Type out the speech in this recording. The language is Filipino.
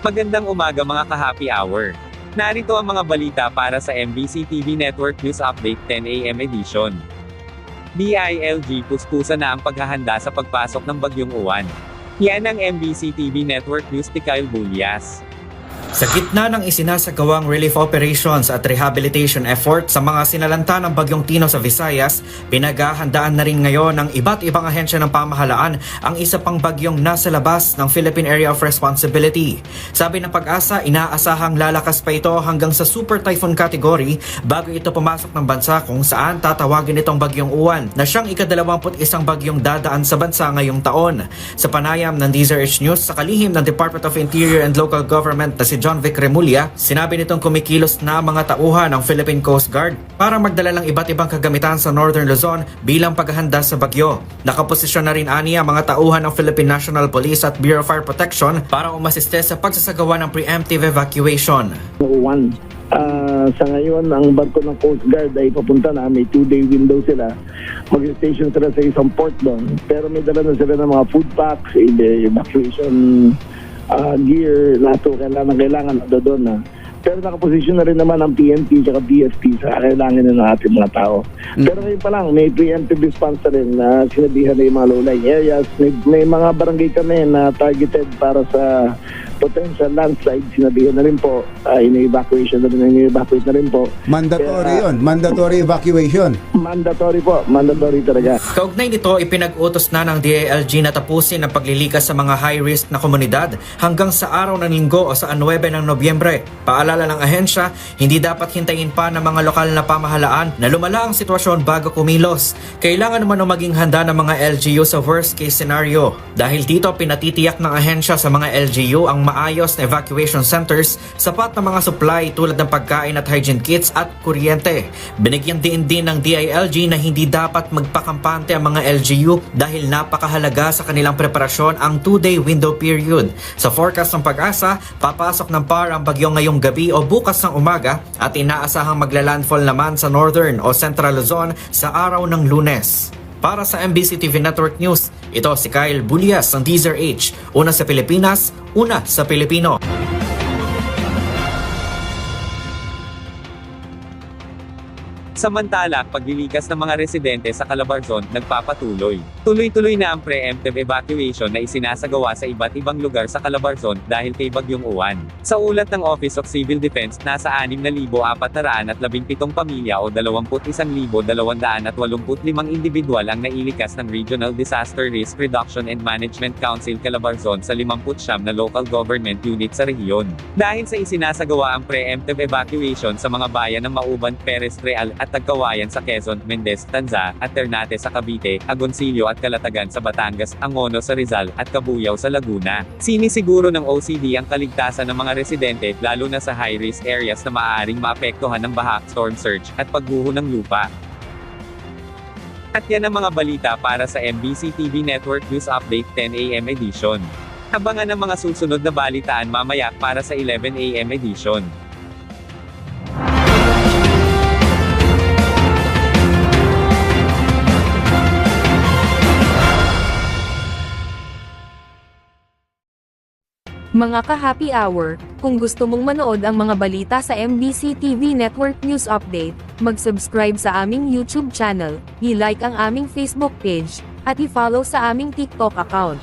Magandang umaga mga ka-happy hour. Narito ang mga balita para sa MBC TV Network News Update 10 AM edition. DILG puspusa na ang paghahanda sa pagpasok ng Bagyong Uwan. Yan ang MBC TV Network News ni Kyle Bulyas. Sa gitna ng isinasagawang relief operations at rehabilitation effort sa mga sinalanta ng Bagyong Tino sa Visayas, pinaghahandaan na rin ngayon ng iba't ibang ahensya ng pamahalaan ang isa pang bagyong nasa labas ng Philippine Area of Responsibility. Sabi ng Pag-asa, inaasahang lalakas pa ito hanggang sa Super Typhoon category bago ito pumasok ng bansa, kung saan tatawagin itong Bagyong Uwan na siyang ika-21 bagyong dadaan sa bansa ngayong taon. Sa panayam ng DZRH News sa kalihim ng Department of Interior and Local Government na si John Vic Remulla, sinabi nitong kumikilos na mga tauhan ng Philippine Coast Guard para magdala ng iba't ibang kagamitan sa Northern Luzon bilang paghahanda sa bagyo. Nakaposisyon na rin aniya mga tauhan ng Philippine National Police at Bureau of Fire Protection para umasiste sa pagsasagawa ng preemptive evacuation. Sa ngayon, ang barko ng Coast Guard ay papunta na. May 2-day window sila. Mag-station sila sa isang port doon. Pero may dala na sila ng mga food packs, evacuation gear, lahat o kailangan doon na. Pero nakaposisyon na rin naman ang PNP at BFP sa kailangan ng ating mga tao. Pero ngayon pa lang, may preemptive response na rin na sinabihan na yung mga low-lying areas. May mga barangay kami na targeted para sa potential landslide. Sinabihan na rin po, in-evacuate na rin po. Mandatory yun, mandatory evacuation. Mandatory po, mandatory talaga. Kaugnay nito, ipinag-utos na ng DILG na tapusin ang paglilikas sa mga high-risk na komunidad hanggang sa araw ng Linggo o sa 9 ng Nobyembre. Paalala ng ahensya, hindi dapat hintayin pa ng mga lokal na pamahalaan na lumala ang sitwasyon bago kumilos. Kailangan naman maging handa ng mga LGU sa worst-case scenario. Dahil dito, pinatitiyak ng ahensya sa mga LGU ang maayos na evacuation centers, sapat na mga supply tulad ng pagkain at hygiene kits at kuryente. Binigyan din ng DILG na hindi dapat magpakampante ang mga LGU dahil napakahalaga sa kanilang preparasyon ang 2-day window period. Sa forecast ng Pag-asa, papasok ng PAR ang bagyo ngayong gabi o bukas ng umaga at inaasahang maglalandfall naman sa Northern o Central Luzon sa araw ng Lunes. Para sa MBC TV Network News, ito si Kyle Bulyas ng DZRH. Una sa Pilipinas, una sa Pilipino. Samantala, paglilikas ng mga residente sa Calabarzon, nagpapatuloy. Tuloy-tuloy na ang preemptive evacuation na isinasagawa sa iba't ibang lugar sa Calabarzon dahil kay Bagyong Uwan. Sa ulat ng Office of Civil Defense, nasa 6,417 pamilya o 21,285 individual ang nailikas ng Regional Disaster Risk Reduction and Management Council Calabarzon sa 59 na local government unit sa rehiyon. Dahil sa isinasagawa ang preemptive evacuation sa mga bayan ng Mauban, Perez Real at Tagkawayan sa Quezon, Mendez, Tanza, at Ternate sa Cavite, Agoncillo at Calatagan sa Batangas, Angono sa Rizal, at Cabuyao sa Laguna. Sinisiguro ng OCD ang kaligtasan ng mga residente, lalo na sa high-risk areas na maaaring maapektuhan ng baha, storm surge, at pagguho ng lupa. At yan ang mga balita para sa MBC TV Network News Update 10 AM edition. Abangan ang mga susunod na balitaan mamaya para sa 11 AM edition. Mga ka-happy hour, kung gusto mong manood ang mga balita sa MBC TV Network News Update, mag-subscribe sa aming YouTube channel, i-like ang aming Facebook page, at i-follow sa aming TikTok account.